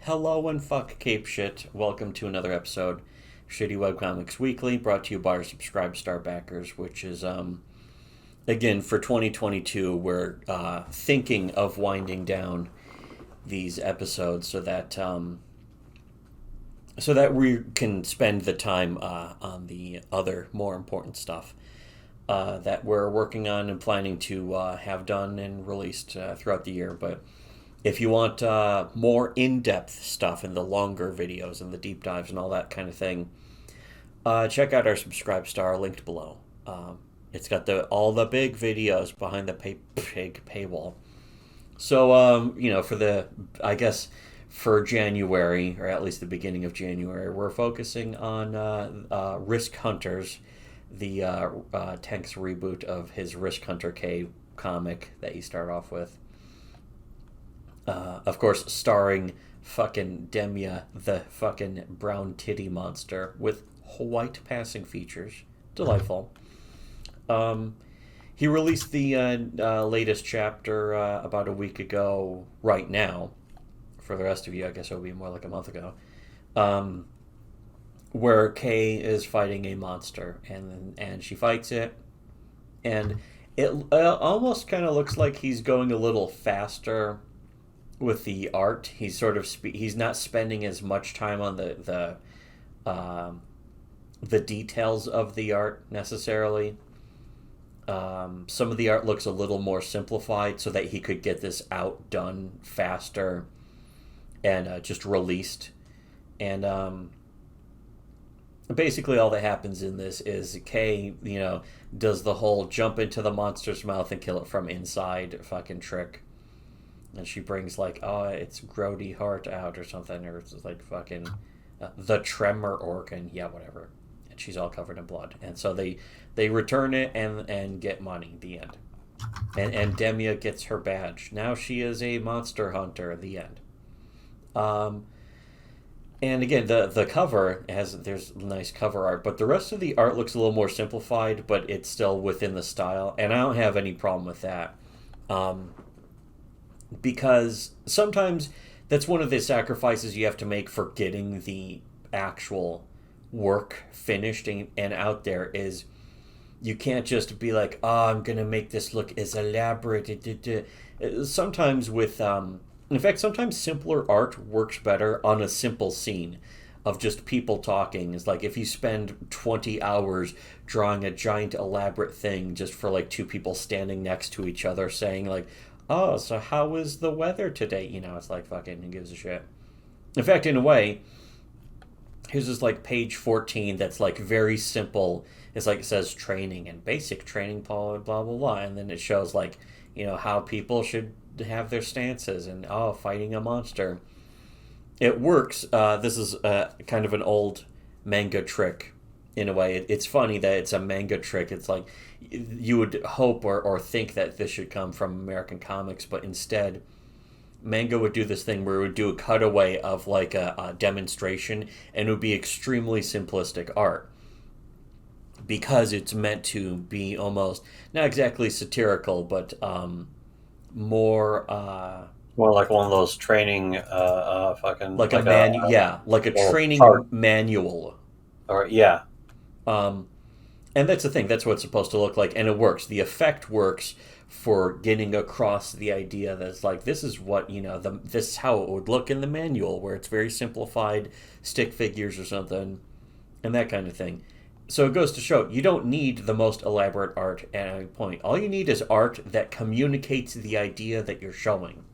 Hello and fuck Cape Shit. Welcome to another episode, Shittywebcomics Weekly, brought to you by our Subscribe Star backers, which is, again, for 2022, we're thinking of winding down these episodes so that we can spend the time on the other, more important stuff that we're working on and planning to have done and released throughout the year. But if you want more in-depth stuff and the longer videos and the deep dives and all that kind of thing, check out our Subscribe Star linked below. It's got all the big videos behind the big paywall. So I guess for January, or at least the beginning of January, we're focusing on Risk Hunters, the Tank's reboot of his Risk Hunter K comic that he started off with. Of course, starring fucking Demia, the fucking brown titty monster with white passing features. Delightful. He released the latest chapter about a week ago, right now. For the rest of you, I guess it'll be more like a month ago. Where Kay is fighting a monster, and she fights it, and it almost kind of looks like he's going a little faster with the art. He's sort of he's not spending as much time on the details of the art necessarily. Some of the art looks a little more simplified so that he could get this outdone faster and just released. And basically all that happens in this is Kay, does the whole jump into the monster's mouth and kill it from inside fucking trick. And she brings it's Grody Heart out or something, or it's like fucking the tremor organ, yeah, whatever. And she's all covered in blood. And so they return it and get money. The end. And Demia gets her badge. Now she is a monster hunter. The end. And again, the cover there's nice cover art, but the rest of the art looks a little more simplified, but it's still within the style, and I don't have any problem with that. Because sometimes that's one of the sacrifices you have to make for getting the actual work finished and out there is you can't just be like, oh, I'm going to make this look as elaborate. Sometimes in fact, sometimes simpler art works better on a simple scene of just people talking. It's like if you spend 20 hours drawing a giant elaborate thing just for two people standing next to each other saying oh, so how is the weather today? It's like fucking who gives a shit. In fact, in a way, here's this page 14 that's very simple. It's it says training and basic training, blah, blah, blah, blah. And then it shows how people should have their stances and, fighting a monster. It works. This is kind of an old manga trick in a way. It's funny that it's a manga trick. It's you would hope or think that this should come from American comics, but instead manga would do this thing where it would do a cutaway of a demonstration, and it would be extremely simplistic art because it's meant to be almost not exactly satirical, but more Well, like one of those training, fucking like a training chart, manual. or yeah. um And that's the thing. That's what it's supposed to look like, and it works. The effect works for getting across the idea that it's this is what this is how it would look in the manual, where it's very simplified, stick figures or something, and that kind of thing. So it goes to show you don't need the most elaborate art at any point. All you need is art that communicates the idea that you're showing.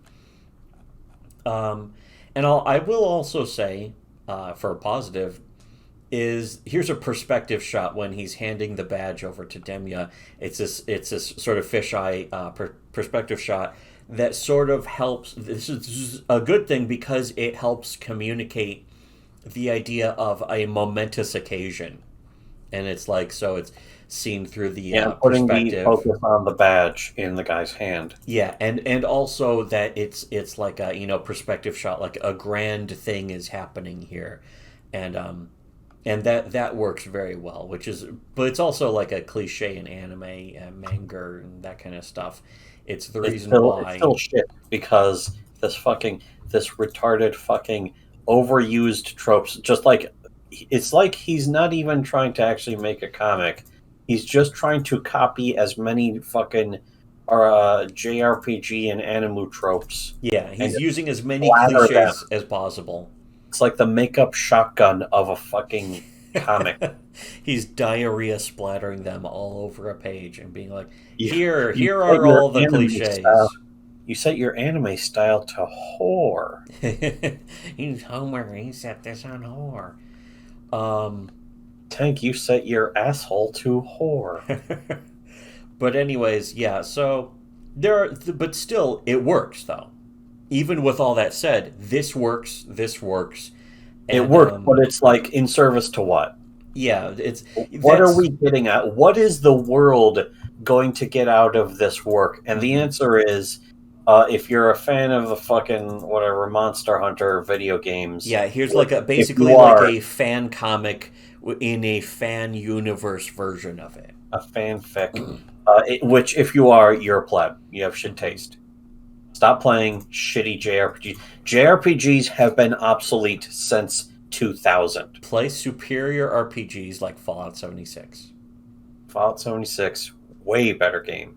And I will also say, for a positive, is here's a perspective shot when he's handing the badge over to Demia. It's this sort of fisheye perspective shot that sort of helps. This is a good thing because it helps communicate the idea of a momentous occasion, and it's so it's seen through the Putting the perspective. focus on the badge in the guy's hand. Yeah, and also that it's like a perspective shot, like a grand thing is happening here, and that works very well, but it's also like a cliche in anime and manga and that kind of stuff. It's the reason It's why. still shit because this retarded fucking overused tropes. Just like it's like he's not even trying to actually make a comic. He's just trying to copy as many fucking JRPG and anime tropes. Yeah, and he's using as many splatter cliches them. as possible. It's like the makeup shotgun of a fucking comic. He's diarrhea splattering them all over a page and being like, You, here you are set your all the anime cliches. style. You set your anime style to whore. He's Homer, he set this on whore. Tank, you set your asshole to whore. But anyways, yeah, so but still, it works though. Even with all that said, this works. It And works, but it's like in service to what? yeah, What are we getting at? What is the world going to get out of this work? And the answer is, if you're a fan of the fucking whatever Monster Hunter video games, yeah. Here's like basically like a fan comic in a fan universe version of it. A fanfic, which if you are, you're a pleb. You have shit taste. Stop playing shitty JRPGs. JRPGs have been obsolete since 2000. Play superior RPGs like Fallout 76. Fallout 76, way better game.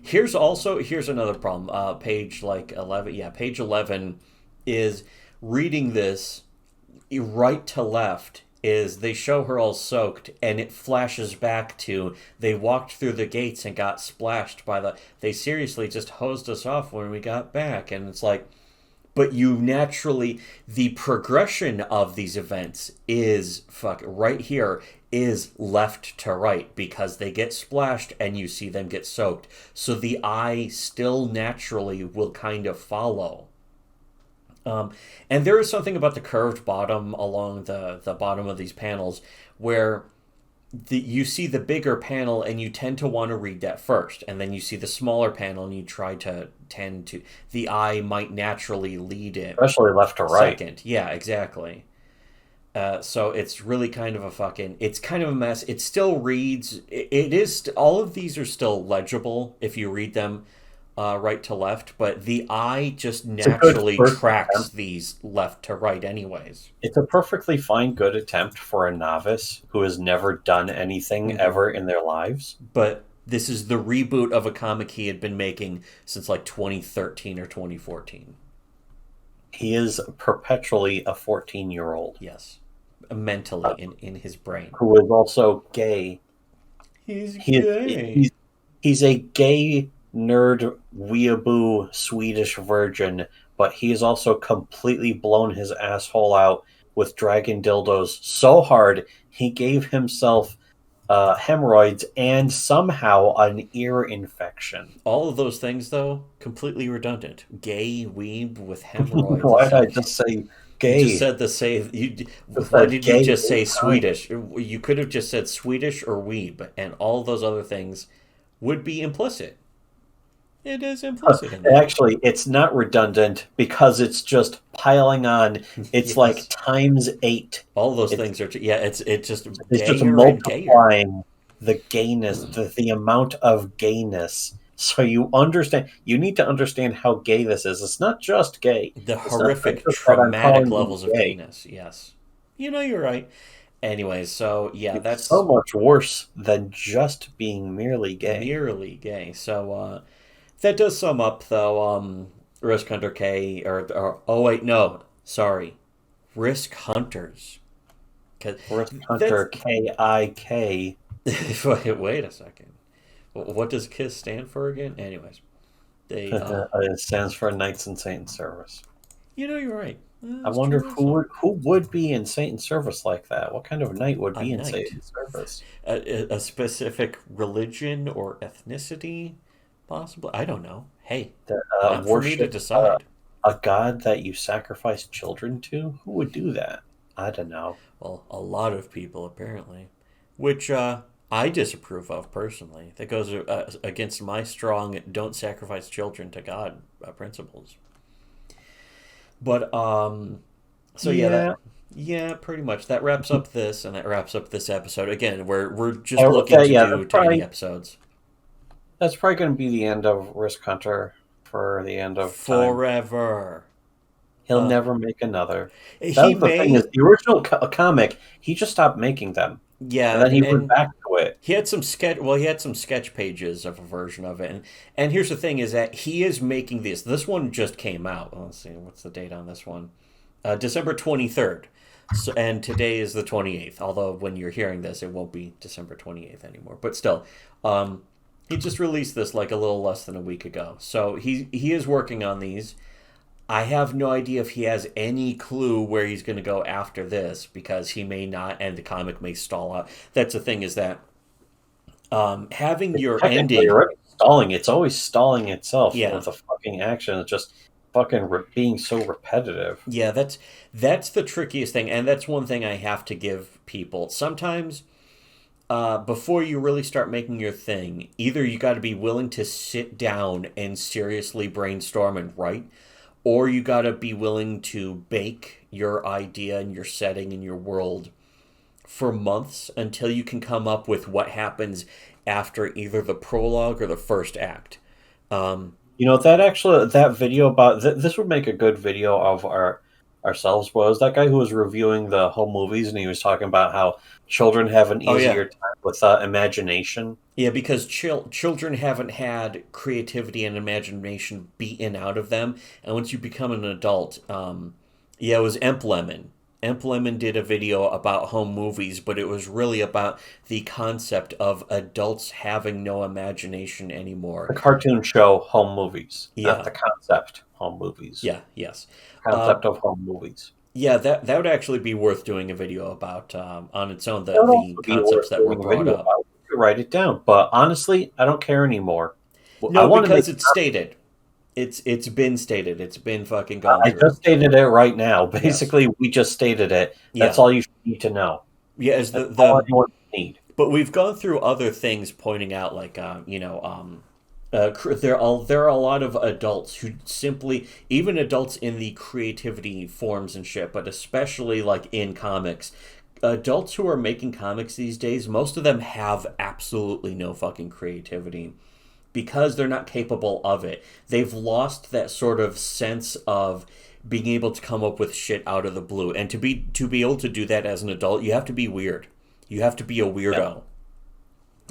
Here's another problem. Page like 11. Yeah, page 11 is reading this right to left is they show her all soaked and it flashes back to they walked through the gates and got splashed by they seriously just hosed us off when we got back, and it's like, but you naturally, the progression of these events is right here is left to right because they get splashed and you see them get soaked, so the eye still naturally will kind of follow. And there is something about the curved bottom along the bottom of these panels where you see the bigger panel and you tend to want to read that first, and then you see the smaller panel and you tend to the eye might naturally lead it, especially left to right. Second, yeah, exactly. So it's really kind of it's kind of a mess. It still reads. It is all of these are still legible if you read them right to left, but the eye just naturally tracks these left to right anyways. It's a perfectly fine, good attempt for a novice who has never done anything ever in their lives. But this is the reboot of a comic he had been making since like 2013 or 2014. He is perpetually a 14-year-old. Yes. Mentally in his brain. Who is also gay. He's gay. He's a gay nerd weeaboo Swedish virgin, but he's also completely blown his asshole out with dragon dildos so hard he gave himself hemorrhoids and somehow an ear infection. All of those things, though, completely redundant. Gay weeb with hemorrhoids. Why did I just say gay? You just said why did you just say Swedish? You could have just said Swedish or weeb, and all those other things would be implicit. It is implicit in that. Actually, it's not redundant because it's just piling on. It's like times 8. All those things are it's just multiplying the gayness, the amount of gayness. So you need to understand how gay this is. It's not just gay. The horrific, traumatic levels of gayness. Yes, you're right. Anyway, so yeah, that's so much worse than just being merely gay. So. That does sum up, though, Risk Hunter K, Risk Hunters. Risk Hunter KIK. Wait a second. What does KISS stand for again? Anyways. It stands for Knights in Satan's Service. You're right. I wonder who would be in Satan's service like that. What kind of knight would be in Satan's service? A specific religion or ethnicity? Possibly, I don't know. Hey, not for me to decide. A god that you sacrifice children to? Who would do that? I don't know. Well, a lot of people apparently, which I disapprove of personally. That goes against my strong "don't sacrifice children to God" principles. But so yeah, pretty much that wraps up this, and that wraps up this episode. Again, we're just looking to do tiny episodes. That's probably going to be the end of Risk Hunter for the end of time. Forever. He'll never make another. That He was the thing, is may. the original comic, he just stopped making them. Yeah, And then he went and back to it. he had some sketch. Well, he had some sketch pages of a version of it, and here's the thing: is that he is making this. This one just came out. Let's see, what's the date on this one? December 23rd. So, and today is the 28th. Although when you're hearing this, it won't be December 28th anymore. But still, he just released this like a little less than a week ago. So he is working on these. I have no idea if he has any clue where he's going to go after this, because he may not, and the comic may stall out. That's the thing, is that having your Technically, ending. you're already stalling. It's always stalling itself Yeah. with the fucking action. It's just fucking being so repetitive. Yeah, that's the trickiest thing, and that's one thing I have to give people. Sometimes, before you really start making your thing, either you got to be willing to sit down and seriously brainstorm and write, or you got to be willing to bake your idea and your setting and your world for months until you can come up with what happens after either the prologue or the first act. That video about this would make a good video of ourselves. Was that guy who was reviewing the home movies, and he was talking about how children have an easier time with imagination. Yeah, because children haven't had creativity and imagination beaten out of them, and once you become an adult, it was Emp Lemon. Emp Lemon did a video about home movies, but it was really about the concept of adults having no imagination anymore. The cartoon show Home Movies, Yeah. not the concept Home Movies. Yeah, yes. Concept of home movies. Yeah, that would actually be worth doing a video about on its own, the concepts that were brought up. I could write it down, but honestly, I don't care anymore. No, because it's stated. It's been stated. It's been fucking gone through. I just stated it right now. Basically, we just stated it. That's all you need to know. Yeah, is That's all anyone need. But we've gone through other things pointing out, like there are a lot of adults who simply, even adults in the creativity forms and shit, but especially like in comics, adults who are making comics these days, most of them have absolutely no fucking creativity because they're not capable of it. They've lost that sort of sense of being able to come up with shit out of the blue. And to be able to do that as an adult, you have to be weird. You have to be a weirdo. Yeah.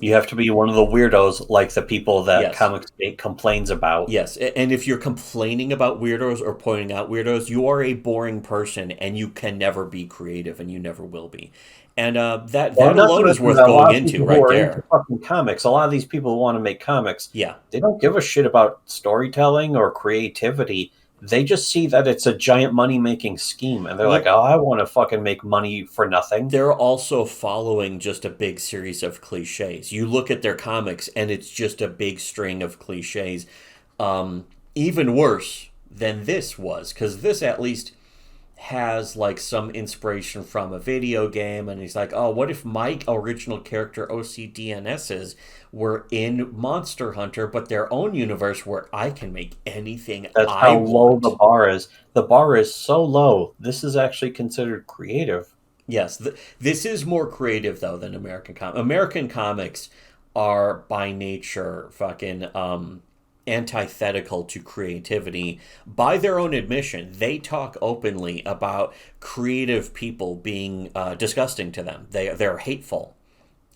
You have to be one of the weirdos, like the people that Comicsgate complains about. Yes, and if you're complaining about weirdos or pointing out weirdos, you are a boring person, and you can never be creative, and you never will be. And that alone is worth going into right there. Into fucking comics. A lot of these people who want to make comics, yeah, they don't give a shit about storytelling or creativity. They just see that it's a giant money-making scheme, and they're like, oh, I want to fucking make money for nothing. They're also following just a big series of cliches. You look at their comics, and it's just a big string of cliches. Even worse than this was, because this at least has like some inspiration from a video game, and he's like, oh, what if my original character OCDNSs were in Monster Hunter, but their own universe where I can make anything That's I how want. low the bar is. The bar is so low. This is actually considered creative. Yes, this is more creative though than American comics. American comics are by nature fucking antithetical to creativity. By their own admission, they talk openly about creative people being disgusting to them. They're hateful.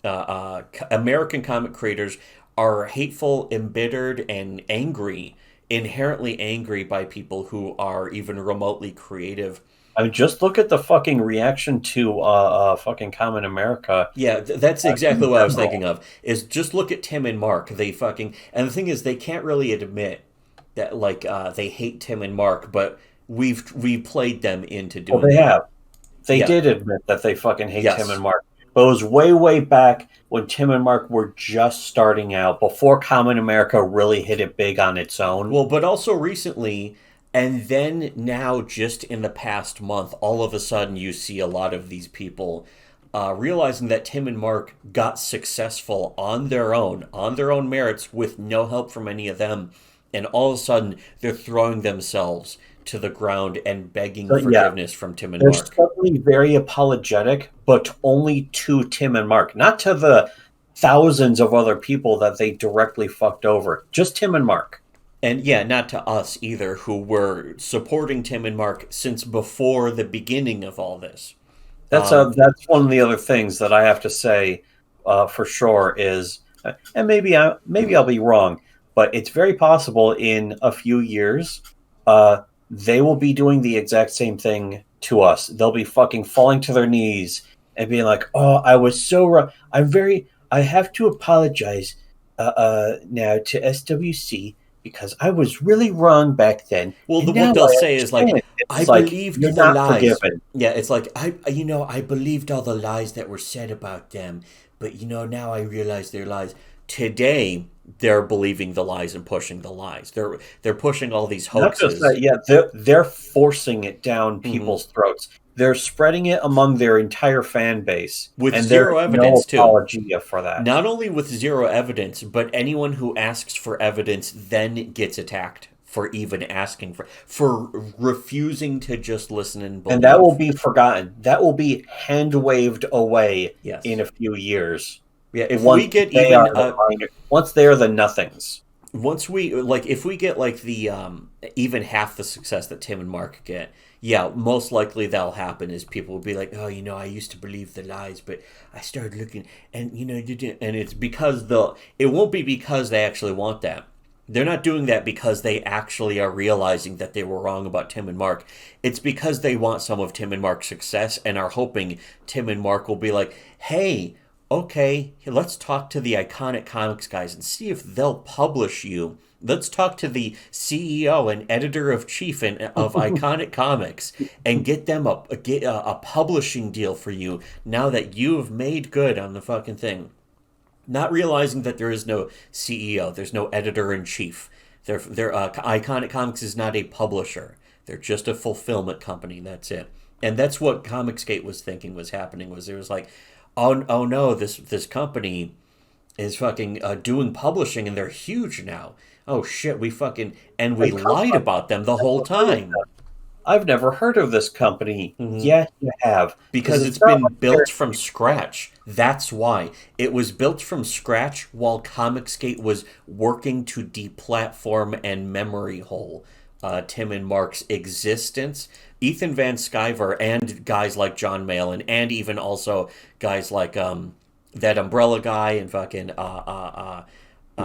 American comic creators are hateful, embittered, and angry, inherently angry by people who are even remotely creative. I mean, just look at the fucking reaction to fucking Common America. Yeah, that's exactly what I was thinking of. Is just look at Tim and Mark. They fucking, and the thing is, they can't really admit that like they hate Tim and Mark, but we've played them into doing. Well, they have. They did admit that they fucking hate Tim and Mark. But it was way back when Tim and Mark were just starting out, before Common America really hit it big on its own. Well, but also recently, and then now just in the past month, all of a sudden you see a lot of these people realizing that Tim and Mark got successful on their own merits with no help from any of them. And all of a sudden they're throwing themselves to the ground and begging forgiveness from Tim and Mark. They're suddenly very apologetic, but only to Tim and Mark, not to the thousands of other people that they directly fucked over. Just Tim and Mark. And yeah, not to us either, who were supporting Tim and Mark since before the beginning of all this. That's one of the other things that I have to say for sure is, and maybe I'll be wrong, but it's very possible in a few years, they will be doing the exact same thing to us. They'll be fucking falling to their knees and being like, "Oh, I was so wrong. I have to apologize now to SWC because I was really wrong back then, Well, and now what they'll I say is like, understand." I It's like believed you're the not lies. forgiven. Yeah, it's like I believed all the lies that were said about them, but now I realize they're lies. Today, they're believing the lies and pushing the lies. They're pushing all these Not just that, hoaxes. yeah, they're forcing it down Hmm. people's throats. They're spreading it among their entire fan base, With and there's zero no evidence too. apologia for that. Not only with zero evidence, but anyone who asks for evidence then gets attacked for even asking for refusing to just listen and And that will believe. be forgotten. That will be hand waved away in Yes. a few years. Yeah, if we Once get they even are the minor, once they are the nothings. once we like if we get like the even half the success that Tim and Mark get, yeah, most likely that'll happen is people will be like, oh, I used to believe the lies, but I started looking, and and it's because it won't be because they actually want that. They're not doing that because they actually are realizing that they were wrong about Tim and Mark. It's because they want some of Tim and Mark's success and are hoping Tim and Mark will be like, hey, okay, let's talk to the Iconic Comics guys and see if they'll publish you. Let's talk to the CEO and editor of chief of Iconic Comics and get them a publishing deal for you now that you have made good on the fucking thing. Not realizing that there is no CEO, there's no editor in chief. Iconic Comics is not a publisher. They're just a fulfillment company. That's it. And that's what Comicsgate was thinking was happening. Was it was like, oh no, this company is fucking doing publishing and they're huge now. Oh shit, we fucking and we Like, come lied on, about them the I've whole never heard of time. them. I've never heard of this company. Hmm. Yeah, you have, because Because it's it's not been like they're. built from scratch. That's why. It was built from scratch while Comicsgate was working to deplatform and memory hole Tim and Mark's existence. Ethan Van Sciver and guys like John Malin and even also guys like that Umbrella guy and fucking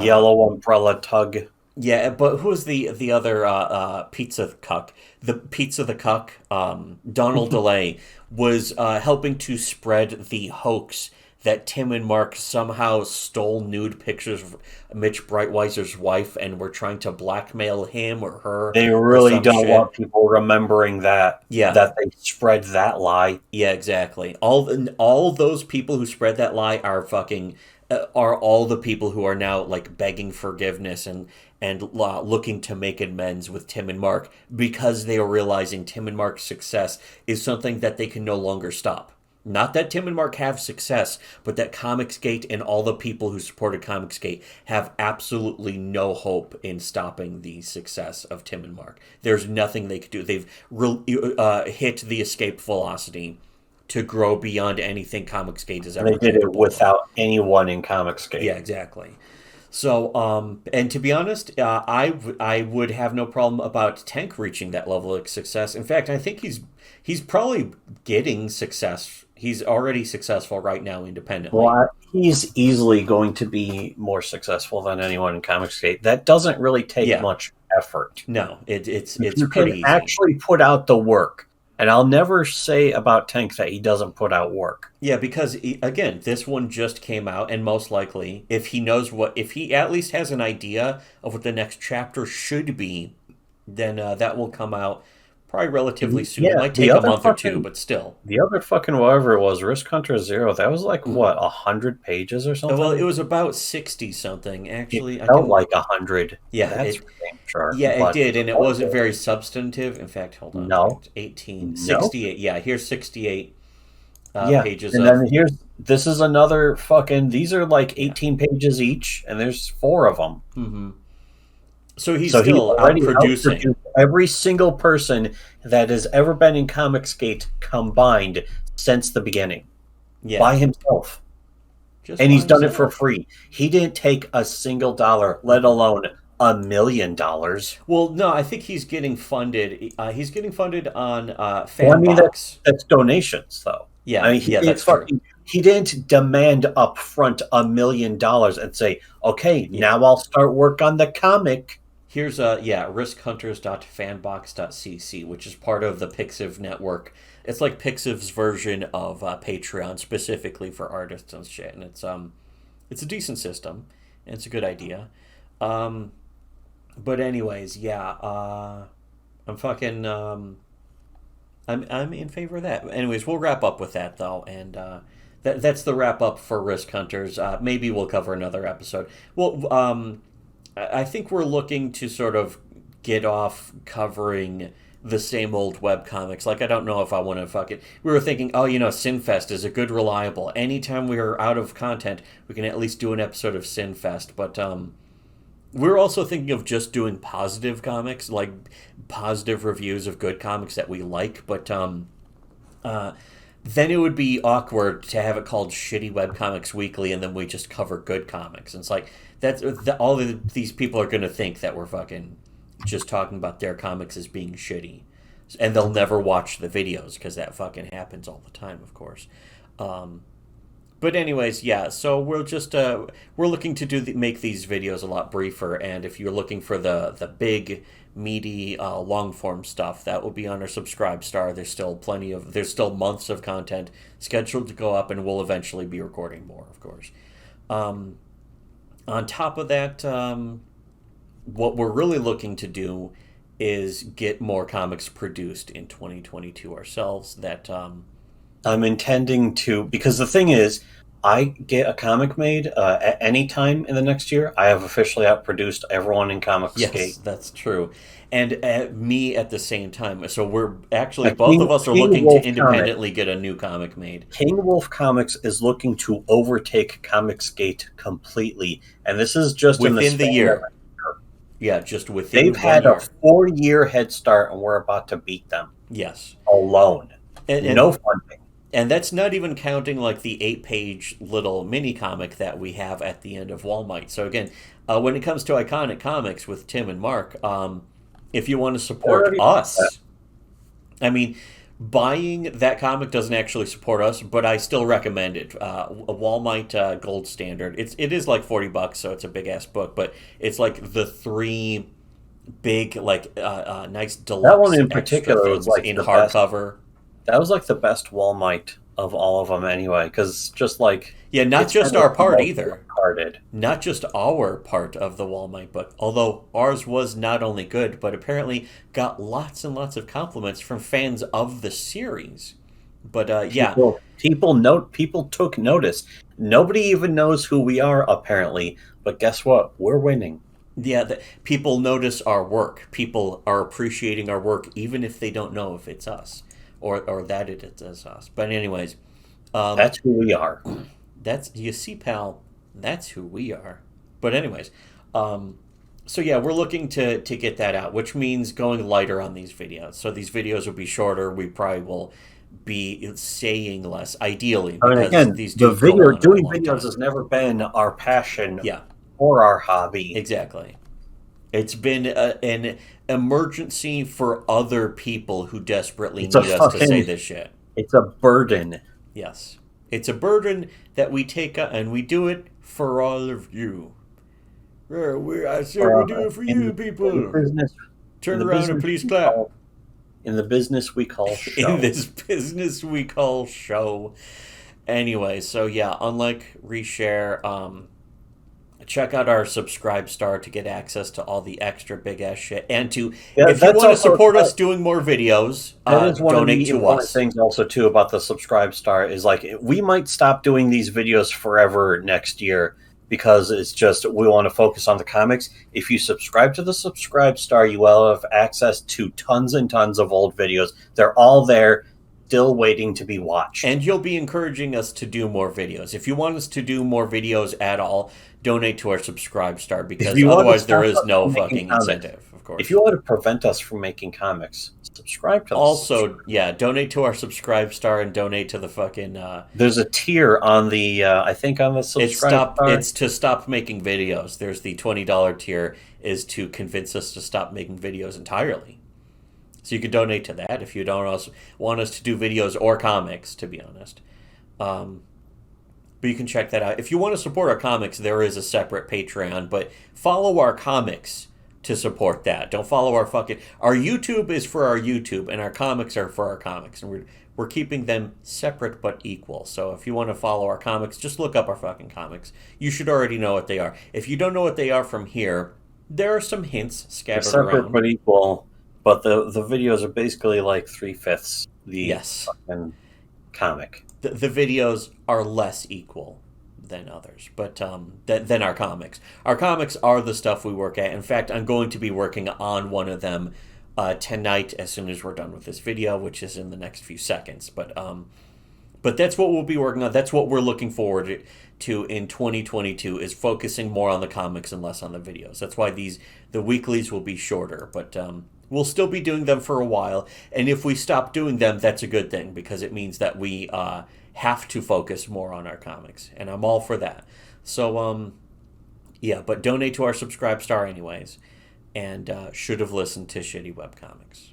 Yellow umbrella tug. yeah, but who's the other pizza cuck? The pizza the cuck, Donald DeLay was helping to spread the hoax that Tim and Mark somehow stole nude pictures of Mitch Breitweiser's wife and were trying to blackmail him or her They or really some don't shit. want people remembering Yeah, that they spread that lie. yeah, exactly. All those people who spread that lie are fucking are all the people who are now like begging forgiveness and looking to make amends with Tim and Mark because they are realizing Tim and Mark's success is something that they can no longer stop. Not that Tim and Mark have success, but that Comicsgate and all the people who supported Comicsgate have absolutely no hope in stopping the success of Tim and Mark. There's nothing they could do. They've hit the escape velocity to grow beyond anything Comicsgate is They ever did it capable of. without anyone in Comicsgate. Yeah, exactly. So, and to be honest, I would have no problem about Tank reaching that level of success. In fact, I think he's probably getting success. He's already successful right now independently. Well, he's easily going to be more successful than anyone in Comicsgate. That doesn't really take Yeah, much effort. no, it's If you pretty can easy. actually put out the work, and I'll never say about Tank that he doesn't put out work. Yeah, because again, this one just came out, and most likely, if he at least has an idea of what the next chapter should be, then that will come out probably relatively soon. It Yeah, might take a month or two, but still. the other fucking whatever it was, Risk Hunter Zero. That was like what 100 pages or Well, it something. was about 60 something. It Actually, I felt can. like 100. Yeah, That's for damn sure. yeah, it But did, and it wasn't very substantive. In fact, hold on. no, 18, no. 68. Yeah, here's 68 Yeah, pages and of. then this is another fucking. These are like Yeah. 18 pages each, and there's four of them. Hmm. So he's So he's still out already producing. outproduced every single person that has ever been in Comicsgate combined since the beginning Yeah, by himself. just And by he's done it for himself. free. He didn't take a single dollar, let alone $1 million. Well, no, I think he's getting funded. He's getting funded on Well, I mean, Fanbox. that's donations, though. I Yeah, mean, yeah, that's true. he didn't demand upfront $1 million and say, okay, Yeah. now I'll start work on the comic. Here's riskhunters.fanbox.cc, which is part of the Pixiv network. It's like Pixiv's version of Patreon, specifically for artists and shit. And it's a decent system, and it's a good idea. But anyways, yeah, I'm fucking I'm in favor of that. Anyways, we'll wrap up with that though, and that's the wrap up for Risk Hunters. Maybe we'll cover another episode. Well, I think we're looking to sort of get off covering the same old webcomics. Like, I don't know if I want to fucking. We were thinking, oh, Sinfest is a good reliable. Anytime we are out of content, we can at least do an episode of Sinfest. But we're also thinking of just doing positive comics, like positive reviews of good comics that we like. But then it would be awkward to have it called Shitty Webcomics Weekly, and then we just cover good comics. And it's like all of these people are going to think that we're fucking just talking about their comics as being shitty, and they'll never watch the videos because that fucking happens all the time, of course. But anyways, yeah. So we're just we're looking to make these videos a lot briefer, and if you're looking for the big meaty long form stuff, that will be on our Subscribe Star. There's still months of content scheduled to go up, and we'll eventually be recording more, of course. On top of that, what we're really looking to do is get more comics produced in 2022 ourselves. That I'm intending to, because the thing is, I get a comic made at any time in the next year. I have officially outproduced everyone in Comicsgate. Yes, that's true. And me at the same time. So we're actually, both of us are looking to independently get a new comic made. King Wolf Comics is looking to overtake Comicsgate completely. And this is just within the year. Yeah, just within They've had a 4-year head start, and we're about to beat them. Yes. Alone. No funding. And that's not even counting like the 8-page little mini comic that we have at the end of Walmart. So again, when it comes to Iconic Comics with Tim and Mark, if you want to support us, I mean, buying that comic doesn't actually support us, but I still recommend it. A Walmart Gold Standard. It is like $40, so it's a big ass book, but it's like the 3 big nice deluxe. That one in particular was like in hardcover. That was like the best Walmart of all of them anyway, because just like... Yeah, not just our part either. Carded. Not just our part of the Walmart book, although ours was not only good, but apparently got lots and lots of compliments from fans of the series. But yeah. People took notice. Nobody even knows who we are, apparently, but guess what? We're winning. Yeah, people notice our work. People are appreciating our work, even if they don't know if it's us. Or that it is us. But anyways, that's who we are. You see, pal, that's who we are. But anyways, so yeah, we're looking to get that out, which means going lighter on these videos. So these videos will be shorter. We probably will be saying less, ideally. I mean, again, doing videos has never been our passion. Yeah. Or our hobby. Exactly. It's been an emergency for other people who desperately need us to say this shit. It's a burden. Yes. It's a burden that we take, and we do it for all of you. I say we do it for you, people. Turn around and please clap. In the business we call show. In this business we call show. Anyway, so yeah, unlike Reshare, check out our Subscribe Star to get access to all the extra big ass shit, and if you want to support us doing more videos, donate to us. One of the things also too about the Subscribe Star is like we might stop doing these videos forever next year because it's just we want to focus on the comics. If you subscribe to the Subscribe Star, you will have access to tons and tons of old videos. They're all there, still waiting to be watched. And you'll be encouraging us to do more videos. If you want us to do more videos at all, donate to our Subscribe Star, because otherwise there is no fucking incentive, of course. If you want to prevent us from making comics, subscribe to the Also, yeah, donate to our Subscribe Star and donate to the fucking. There's a tier on the I think on the Subscribe Star. It's to stop making videos. There's the $20 tier is to convince us to stop making videos entirely. So you could donate to that if you don't also want us to do videos or comics, to be honest. But you can check that out. If you want to support our comics, there is a separate Patreon, but follow our comics to support that. Don't follow our fucking... Our YouTube is for our YouTube, and our comics are for our comics. And we're keeping them separate but equal. So if you want to follow our comics, just look up our fucking comics. You should already know what they are. If you don't know what they are from here, there are some hints scattered separate around. but equal, but the videos are basically like 3/5 the Yes. fucking comic. The videos are less equal than others, but than our comics. Our comics are the stuff we work at. In fact, I'm going to be working on one of them tonight as soon as we're done with this video, which is in the next few seconds. But that's what we'll be working on. That's what we're looking forward to in 2022 is focusing more on the comics and less on the videos. That's why the weeklies will be shorter, but we'll still be doing them for a while. And if we stop doing them, that's a good thing because it means that we have to focus more on our comics, and I'm all for that. So yeah, but donate to our Subscribe Star anyways, and should have listened to Shitty Webcomics.